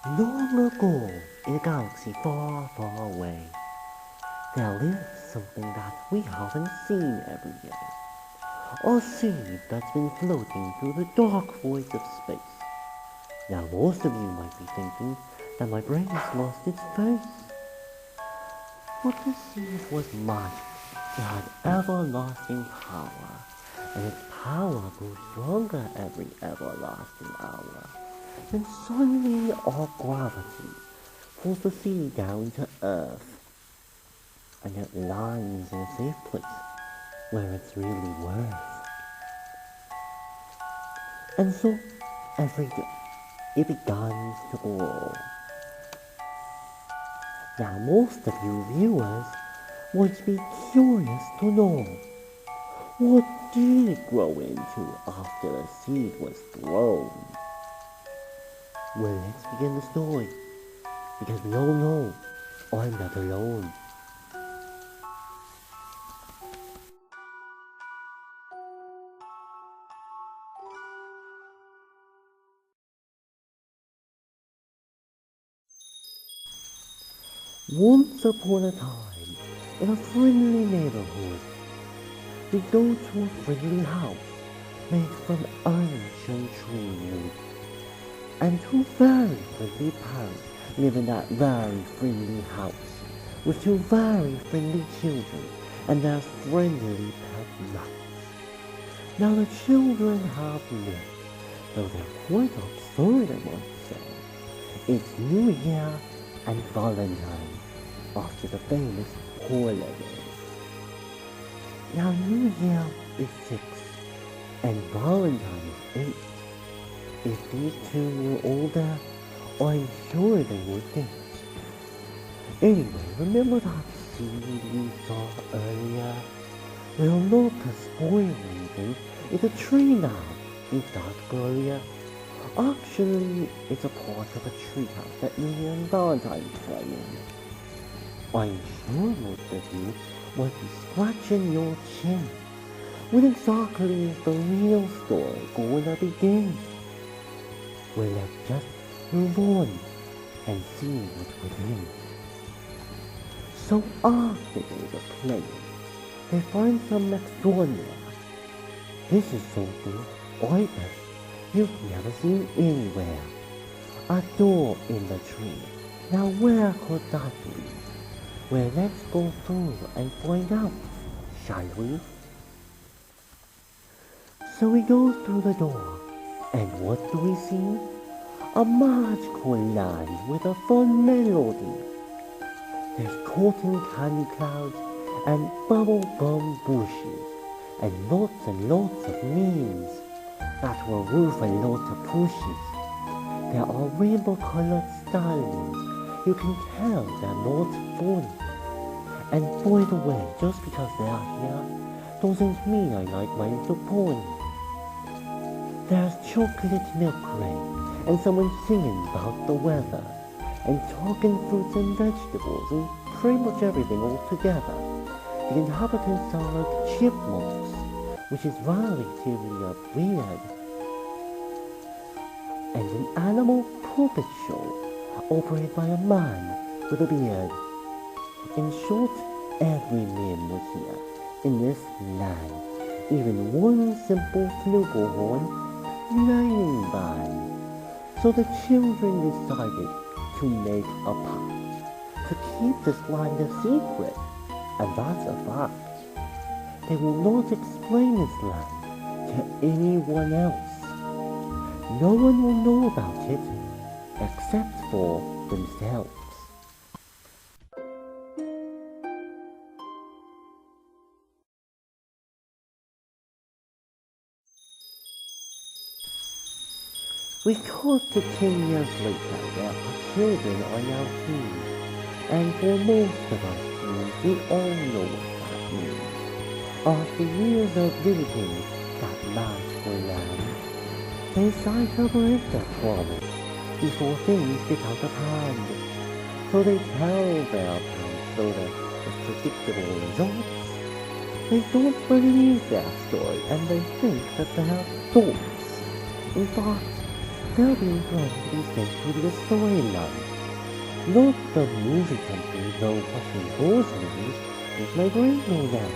Long ago, in a galaxy far, far away, there lived something that we haven't seen every day. A seed that's been floating through the dark voids of space. Now most of you might be thinking that my brain has lost its face. But the seed was magic. It had everlasting power, and its power grew stronger every everlasting hour. Then suddenly our gravity pulls the seed down to earth, and it lands in a safe place where it's really worth. And so, every day, it begins to grow. Now most of you viewers would be curious to know, what did it grow into after the seed was thrown? Well, let's begin the story, because we all know I'm not alone. Once upon a time, in a friendly neighborhood, we go to a friendly house made from ancient tree wood. And two very friendly parents live in that very friendly house, with two very friendly children and their friendly pet rats. Now the children have lived, though they're quite absurd, I must say. It's New Year and Valentine, after the famous holidays. Now New Year is 6, and Valentine is 8. If these two were older, I'm sure they would dance. Anyway, remember that seed we saw earlier? Well, not to spoil anything, it's a tree now. Is that earlier? Actually, it's a part of a treehouse that New Year and Valentine play in. I'm sure most of you might be scratching your chin. When exactly is the real story going to begin? Well, let's just move on and see what's within. So after days of playing, they find some extraordinary. This is something I bet you've never seen anywhere. A door in the tree. Now where could that be? Well, let's go through and find out, shall we? So we go through the door, and what do we see? A magical land with a fun melody. There's cotton candy clouds and bubble gum bushes and lots of memes that will roof a lot of pushes. There are rainbow colored stallions. You can tell they're not fun. And by the way, just because they are here doesn't mean I like my little pony. There's chocolate milk rain and someone singing about the weather and talking fruits and vegetables and pretty much everything all together. The inhabitants are like chipmunks, which is relatively weird. And an animal puppet show operated by a man with a beard. In short, every meme was here in this land, even one simple flugelhorn lighting band. So the children decided to make a pact to keep this land a secret, and that's a fact. They will not explain this land to anyone else. No one will know about it except for themselves. We cut to 10 years later where our children are now teens, and for most of us teens, we all know what that means. After years of visiting that magical land, they decide to break their promise before things get out of hand. So they tell their parents with predictable results. They don't believe their story and they think that they're thoughts. In fact, they're being planned to be sent to the storyline. Not the movie company know watching those movies is my brain go down.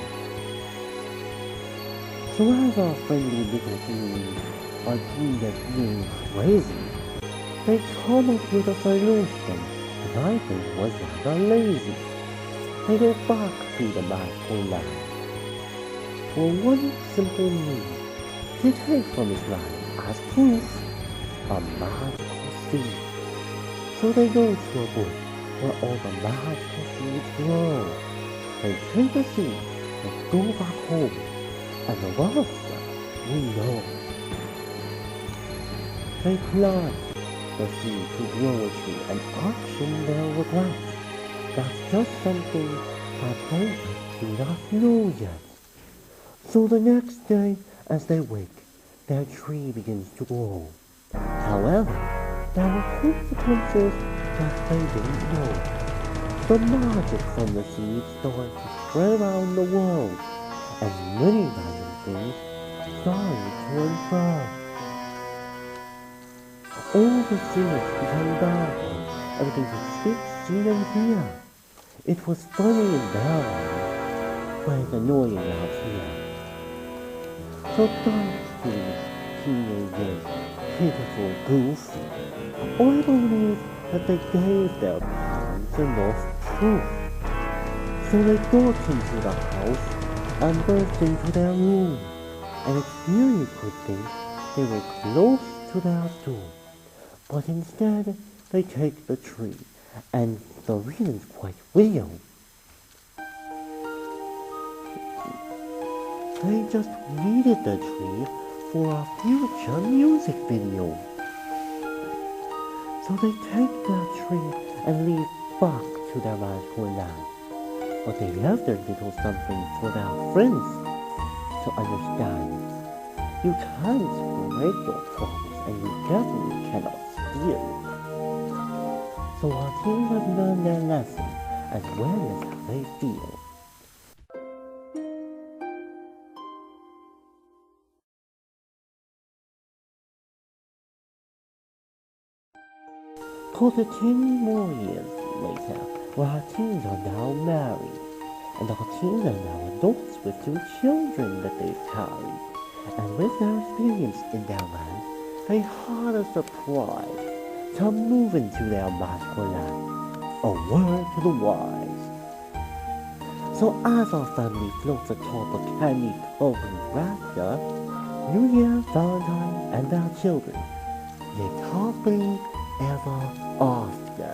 So as our friendly little beings are doing their being crazy, they come up with a solution that I think was rather lazy. They go back to the magical land for one simple need to take from his land as proof a magical seed. So they go to a bush where all the magical seeds grow. They take the seed and go back home, and the rest we know. They plant the seed to grow a tree and action their regrets. That's just something that they do not know yet. So the next day, as they wake, their tree begins to grow. However, there were consequences that they didn't know. The magic from the seed started to spread around the world, and many random things started to unfurl. All the seeds became darker, and they could speak, see, and hear. It was funny in their eyes, but it's annoying out here. So thanks to these teenagers, pitiful goof, I believe that they gave their parents enough proof. So they got into the house and burst into their room, and it's really you could think they were close to their doom. But instead, they take the tree, and the reason's quite real. They just needed the tree for a future music video. So they take their tree and leave back to their magical land. But they left a little something for their friends to understand. You can't break your promise, and you definitely cannot steal. So our teens have learned their lesson as well as how they feel. Cause 10 more years later, where our teens are now married, and our teens are now adults with 2 children that they've carried, and with their experience in their land, they had a surprise to move into their magical land. A word to the wise. So as our family floats atop a candy-covered rafter, New Year, Valentine, and their children lived happily ever after.